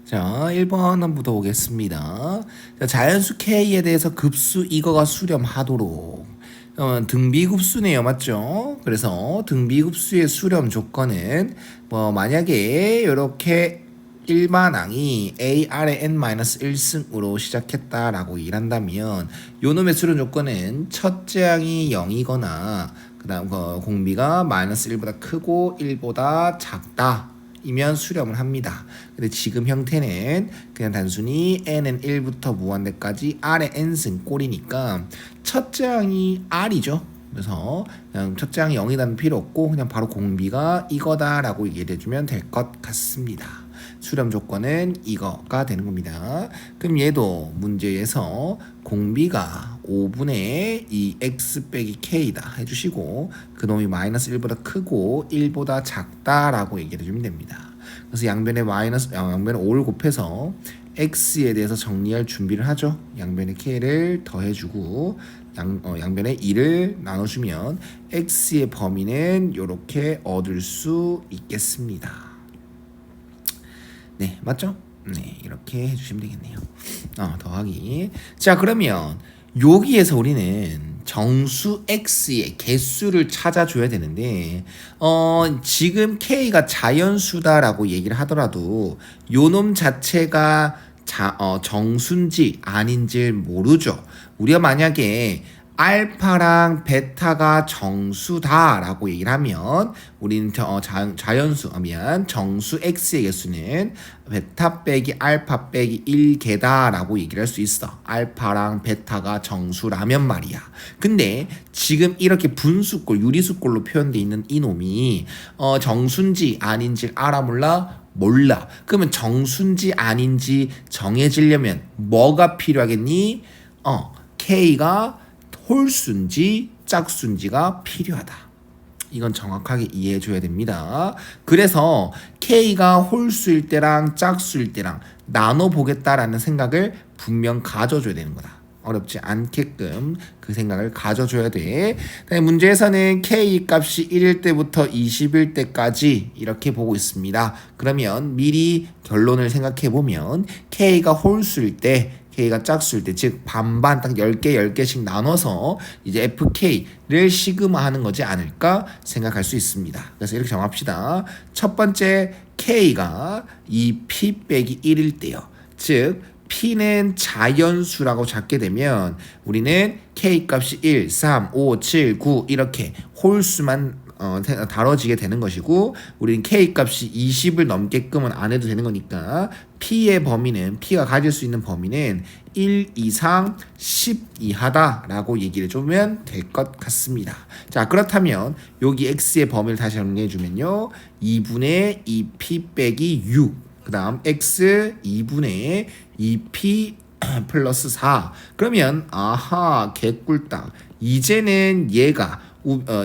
자, 1번 한번 보겠습니다. 자, 자연수 K에 대해서 급수 이거가 수렴하도록. 등비급수네요, 맞죠? 그래서 등비급수의 수렴 조건은 만약에 이렇게 일반항이 A 아래 n-1승으로 시작했다라고 일한다면 요놈의 수렴 조건은 첫째 항이 0이거나 그다음 공비가 -1보다 크고 1보다 작다. 이면 수렴을 합니다. 근데 지금 형태는 그냥 단순히 n은 1부터 무한대까지 r의 n승 꼴이니까 첫째 항이 r이죠. 그래서 그냥 첫째 항이 0이라는 필요 없고 그냥 바로 공비가 이거다라고 얘기해주면 될 것 같습니다. 수렴 조건은 이거가 되는 겁니다. 그럼 얘도 문제에서 공비가 5분의 2x 빼기 k다 해주시고 그놈이 -1보다 크고 1보다 작다라고 얘기해 주면 됩니다. 그래서 양변에 양변에 5를 곱해서 x에 대해서 정리할 준비를 하죠. 양변에 k를 더해주고 양변에 2를 나눠주면 x의 범위는 이렇게 얻을 수 있겠습니다. 네, 맞죠? 네, 이렇게 해주시면 되겠네요. 더하기. 자, 그러면 여기에서 우리는 정수 x의 개수를 찾아줘야 되는데 지금 k가 자연수다라고 얘기를 하더라도 요놈 자체가 정수인지 아닌지 모르죠. 우리가 만약에 알파랑 베타가 정수다라고 얘기를 하면 우리는 정수 x의 개수는 베타 빼기 알파 빼기 1개다라고 얘기를 할 수 있어. 알파랑 베타가 정수라면 말이야. 근데 지금 이렇게 분수꼴, 유리수꼴로 표현되어 있는 이놈이 정수인지 아닌지 알아 몰라. 그러면 정수인지 아닌지 정해지려면 뭐가 필요하겠니? K가 홀수인지 짝수인지가 필요하다. 이건 정확하게 이해해 줘야 됩니다. 그래서 K가 홀수일 때랑 짝수일 때랑 나눠 보겠다라는 생각을 분명 가져줘야 되는 거다. 어렵지 않게끔 그 생각을 가져줘야 돼. 문제에서는 K 값이 1일 때부터 20일 때까지 이렇게 보고 있습니다. 그러면 미리 결론을 생각해 보면 K가 홀수일 때 K가 짝수일 때, 즉 반반 딱 10개 10개씩 나눠서 이제 FK를 시그마하는 거지 않을까 생각할 수 있습니다. 그래서 이렇게 정합시다. 첫 번째 K가 2P 빼기 1일 때요. 즉 P는 자연수라고 잡게 되면 우리는 K 값이 1, 3, 5, 7, 9 이렇게 홀수만 다뤄지게 되는 것이고 우리는 K 값이 20을 넘게끔은 안 해도 되는 거니까 P의 범위는 P가 가질 수 있는 범위는 1 이상 10 이하다라고 얘기를 해주면 될 것 같습니다. 자, 그렇다면 여기 X의 범위를 다시 정리해 주면요 2분의 2P 빼기 6 그 다음 X 2분의 2P 플러스 4 그러면 아하 개꿀딱 이제는 얘가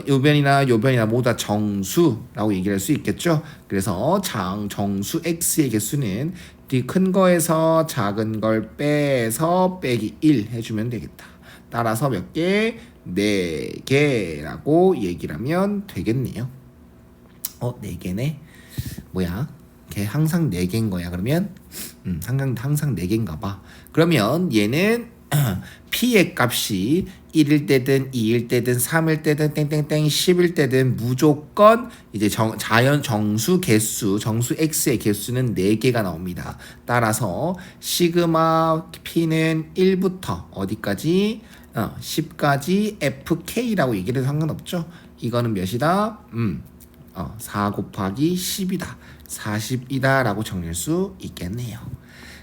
요변이나 요변이나 모두 다 정수라고 얘기를 할 수 있겠죠. 그래서 정수 x의 개수는 큰 거에서 작은 걸 빼서 빼기 1 해주면 되겠다. 따라서 몇 개? 4개라고 얘기를 하면 되겠네요. 4개네. 뭐야? 걔 항상 4개인 거야. 그러면 항상 4개인가 봐. 그러면 얘는 P의 값이 1일 때든 2일 때든 3일 때든 땡땡땡 10일 때든 무조건 이제 정수 개수, 정수 X의 개수는 4개가 나옵니다. 따라서 시그마 P는 1부터 어디까지? 10까지 FK라고 얘기를 해도 상관없죠. 이거는 몇이다? 4 곱하기 10이다. 40이다 라고 정리할 수 있겠네요.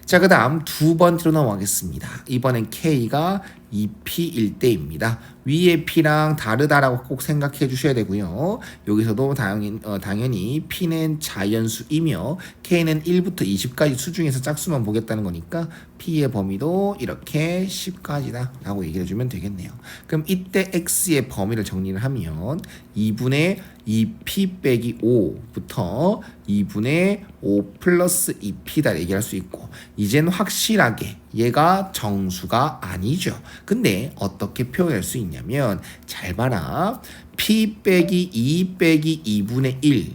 자, 그 다음 두 번째로 넘어가겠습니다. 이번엔 K가 2P일 때입니다. 위에 P랑 다르다라고 꼭 생각해 주셔야 되고요. 여기서도 당연히 P는 자연수이며 K는 1부터 20까지 수 중에서 짝수만 보겠다는 거니까 P의 범위도 이렇게 10까지다 라고 얘기해 주면 되겠네요. 그럼 이때 X의 범위를 정리를 하면 2분의 2P 빼기 5부터 2분의 5 플러스 2P다 얘기할 수 있고 이젠 확실하게 얘가 정수가 아니죠. 근데 어떻게 표현할 수 있냐면 잘 봐라. P 빼기 2 빼기 2분의 1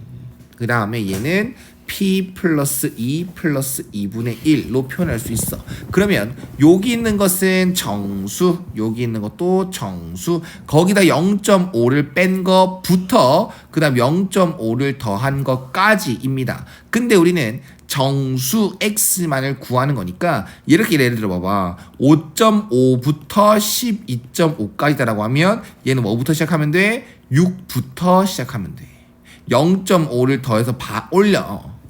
그 다음에 얘는 P 플러스 2 플러스 2분의 1로 표현할 수 있어. 그러면 여기 있는 것은 정수, 여기 있는 것도 정수, 거기다 0.5를 뺀 것부터 그 다음 0.5를 더한 것까지입니다. 근데 우리는 정수 x만을 구하는 거니까 이렇게 예를 들어 봐봐. 5.5부터 12.5까지다라고 하면 얘는 뭐부터 시작하면 돼? 6부터 시작하면 돼. 0.5를 더해서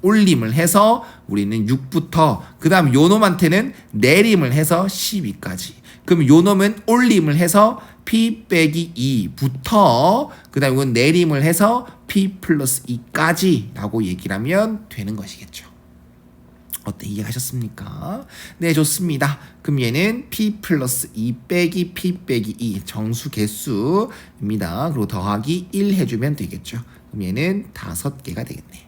올림을 해서 우리는 6부터 그 다음 요놈한테는 내림을 해서 12까지. 그럼 요놈은 올림을 해서 P 빼기 2부터 그 다음 이건 내림을 해서 P 플러스 2까지 라고 얘기를 하면 되는 것이겠죠. 어때? 이해하셨습니까? 네, 좋습니다. 그럼 얘는 P 플러스 2 빼기 P 빼기 2 정수 개수입니다. 그리고 더하기 1 해주면 되겠죠. 그럼 얘는 5개가 되겠네.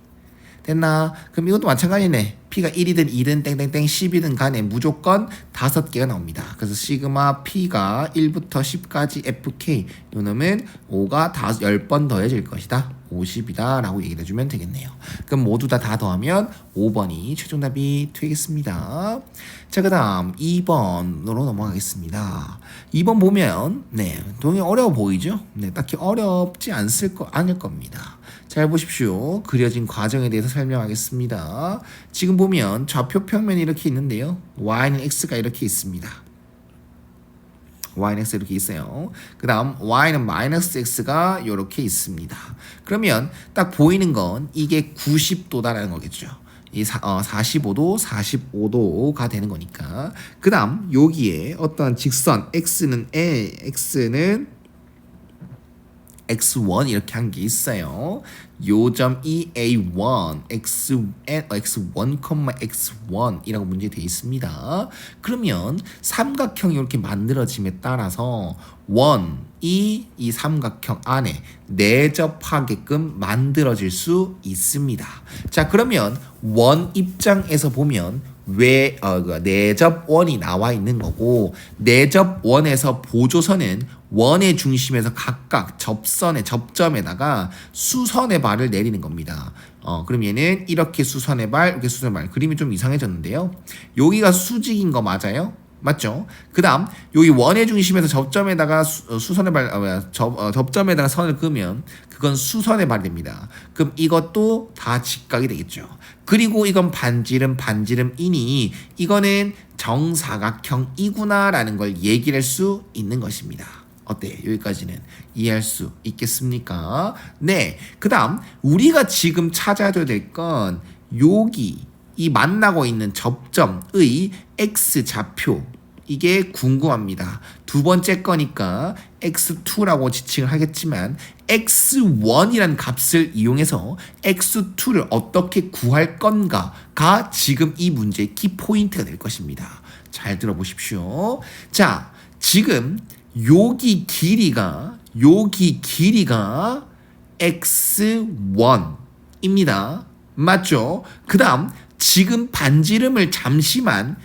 됐나? 그럼 이것도 마찬가지네. P가 1이든 2든 땡땡땡 10이든 간에 무조건 5개가 나옵니다. 그래서 시그마 P가 1부터 10까지 FK 요 놈은 5가 10번 더해질 것이다. 50이다 라고 얘기를 해주면 되겠네요. 그럼 모두 다 더하면 5번이 최종답이 되겠습니다. 자, 그 다음 2번으로 넘어가겠습니다. 2번 보면 동이 어려워 보이죠? 딱히 어렵지 않을 겁니다. 잘 보십시오. 그려진 과정에 대해서 설명하겠습니다. 지금 보면 좌표 평면이 이렇게 있는데요. y는 x가 이렇게 있습니다. y는 x 이렇게 있어요. 그 다음 y는 마이너스 x가 이렇게 있습니다. 그러면 딱 보이는 건 이게 90도다라는 거겠죠. 이 45도, 45도가 되는 거니까. 그 다음 여기에 어떤 직선 x는 x1 이렇게 한 게 있어요. 요점 EA1 x1, x1이라고 문제 되어 있습니다. 그러면 삼각형이 이렇게 만들어짐에 따라서 원이 이 삼각형 안에 내접하게끔 만들어질 수 있습니다. 자, 그러면 원 입장에서 보면 내접원이 나와 있는 거고, 내접원에서 보조선은 원의 중심에서 각각 접점에다가 수선의 발을 내리는 겁니다. 그럼 얘는 이렇게 수선의 발, 이렇게 수선의 발. 그림이 좀 이상해졌는데요. 여기가 수직인 거 맞아요? 맞죠? 그 다음 여기 원의 중심에서 접점에다가 접점에다가 선을 그으면 그건 수선의 발이 됩니다. 그럼 이것도 다 직각이 되겠죠. 그리고 이건 반지름이니 이거는 정사각형이구나 라는 걸 얘기를 할 수 있는 것입니다. 어때요? 여기까지는 이해할 수 있겠습니까? 네. 그 다음 우리가 지금 찾아줘야 될 건 여기 이 만나고 있는 접점의 x좌표, 이게 궁금합니다. 두 번째 거니까 x2라고 지칭을 하겠지만 x1이라는 값을 이용해서 x2를 어떻게 구할 건가가 지금 이 문제의 키포인트가 될 것입니다. 잘 들어보십시오. 자, 지금 여기 길이가 x1입니다. 맞죠? 그 다음 지금 반지름을 잠시만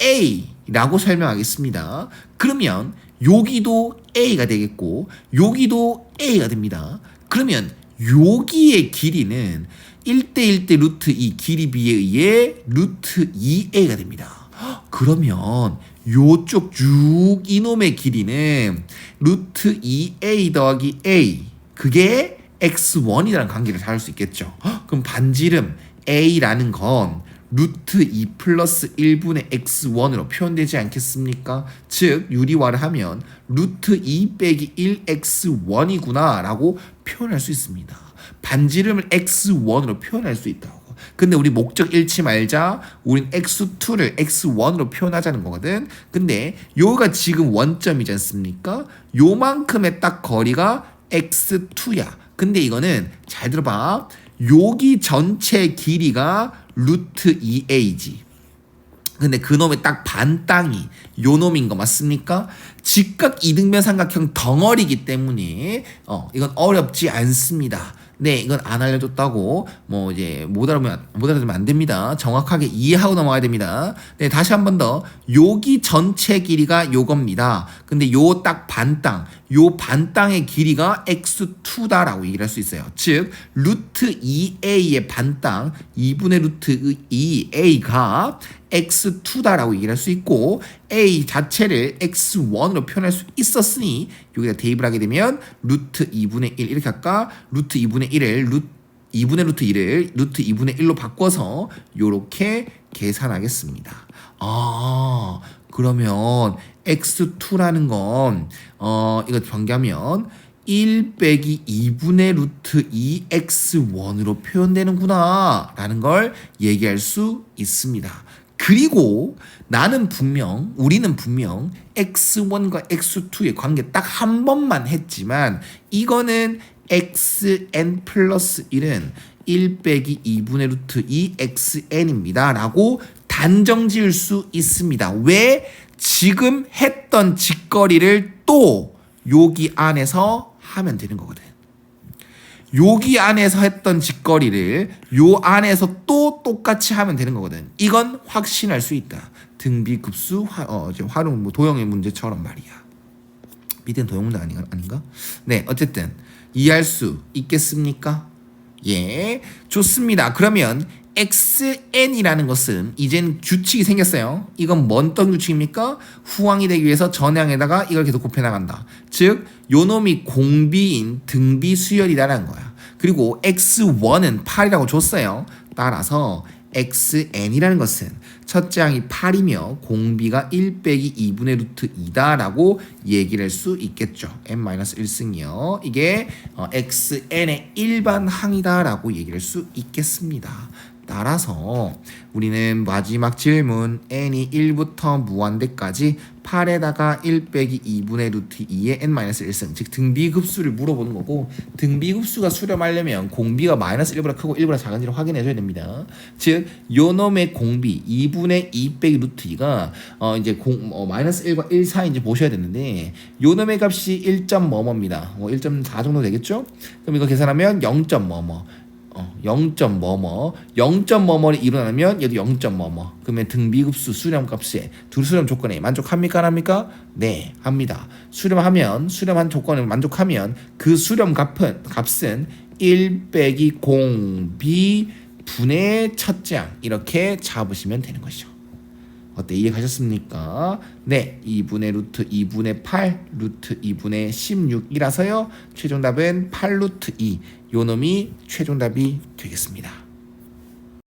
A라고 설명하겠습니다. 그러면 여기도 A가 되겠고 여기도 A가 됩니다. 그러면 여기의 길이는 1대1대 루트 2 길이 비에 의해 루트 2A가 됩니다. 그러면 요쪽 쭉 이놈의 길이는 루트 2A 더하기 A, 그게 x1이라는 관계를 찾을 수 있겠죠. 그럼 반지름 A라는 건 루트 2 플러스 1분의 x1으로 표현되지 않겠습니까? 즉 유리화를 하면 루트 2 빼기 1 x1이구나 라고 표현할 수 있습니다. 반지름을 x1으로 표현할 수 있다고. 근데 우리 목적 잃지 말자. 우린 x2를 x1으로 표현하자는 거거든. 근데 요가 지금 원점이지 않습니까? 요만큼의 딱 거리가 x2야. 근데 이거는 잘 들어봐. 여기 전체 길이가 루트 2a지. 근데 그놈의 딱 반 땅이 요놈인 거 맞습니까? 직각 이등변 삼각형 덩어리이기 때문에 이건 어렵지 않습니다. 네, 이건 안 알려줬다고 뭐 이제 못 알아들으면 안 됩니다. 정확하게 이해하고 넘어가야 됩니다. 네, 다시 한 번 더. 여기 전체 길이가 요겁니다. 근데 요 딱 반땅, 요 반땅의 길이가 x2다라고 얘기를 할 수 있어요. 즉 루트 2a의 반땅 2분의 루트 2a가 x2다라고 얘기를 할 수 있고 a 자체를 x1으로 표현할 수 있었으니 여기다 대입을 하게 되면 루트 2분의 1 이렇게 할까? 루트 2분의 1을 2분의 루트 1을 루트 2분의 1로 바꿔서 요렇게 계산하겠습니다. 아, 그러면 x2라는 건 이거 변기하면 1 빼기 2분의 루트 2x1으로 표현되는구나 라는 걸 얘기할 수 있습니다. 그리고 우리는 분명 x1과 x2의 관계 딱 한 번만 했지만 이거는 xn 플러스 1은 1 빼기 2분의 루트 2xn입니다 라고 단정 지을 수 있습니다. 왜? 지금 했던 짓거리를 또 여기 안에서 하면 되는 거거든. 여기 안에서 했던 짓거리를 요 안에서 또 똑같이 하면 되는 거거든. 이건 확신할 수 있다. 등비급수 활용 도형의 문제처럼 말이야. 밑에는 도형 문제 아닌가? 네, 어쨌든 이해할 수 있겠습니까? 예, 좋습니다. 그러면 xn이라는 것은 이젠 규칙이 생겼어요. 이건 뭔 어떤 규칙입니까? 후항이 되기 위해서 전항에다가 이걸 계속 곱해 나간다. 즉 요놈이 공비인 등비 수열이다라는 거야. 그리고 x1은 8이라고 줬어요. 따라서 xn이라는 것은 첫째 항이 8이며 공비가 1 빼기 2분의 루트 2다라고 얘기를 할 수 있겠죠. n-1승이요. 이게 xn의 일반 항이다라고 얘기를 할 수 있겠습니다. 따라서 우리는 마지막 질문 n이 1부터 무한대까지 8에다가 1 빼기 2분의 루트 2의 n-1승 즉 등비급수를 물어보는 거고 등비급수가 수렴하려면 공비가 -1보다 크고 1보다 작은지를 확인해줘야 됩니다. 즉 요놈의 공비 2분의 2 빼기 루트 2가 이제 -1과 1 사이인지 보셔야 되는데 요놈의 값이 1점 뭐뭐입니다. 1.4 정도 되겠죠? 그럼 이거 계산하면 0점 뭐뭐 0점 뭐뭐 0점 뭐뭐를 일어나면 얘도 0점 뭐뭐 그러면 등비급수 수렴값에 두 수렴 조건에 만족합니까 안 합니까? 네, 합니다. 수렴한 조건에 만족하면 그 수렴 값은 1 빼기 공비 분의 첫째 항 이렇게 잡으시면 되는 것이죠. 어때? 이해가셨습니까? 네, 2분의 루트 2분의 8 루트 2분의 16이라서요 최종답은 8 루트 2 요놈이 최종답이 되겠습니다.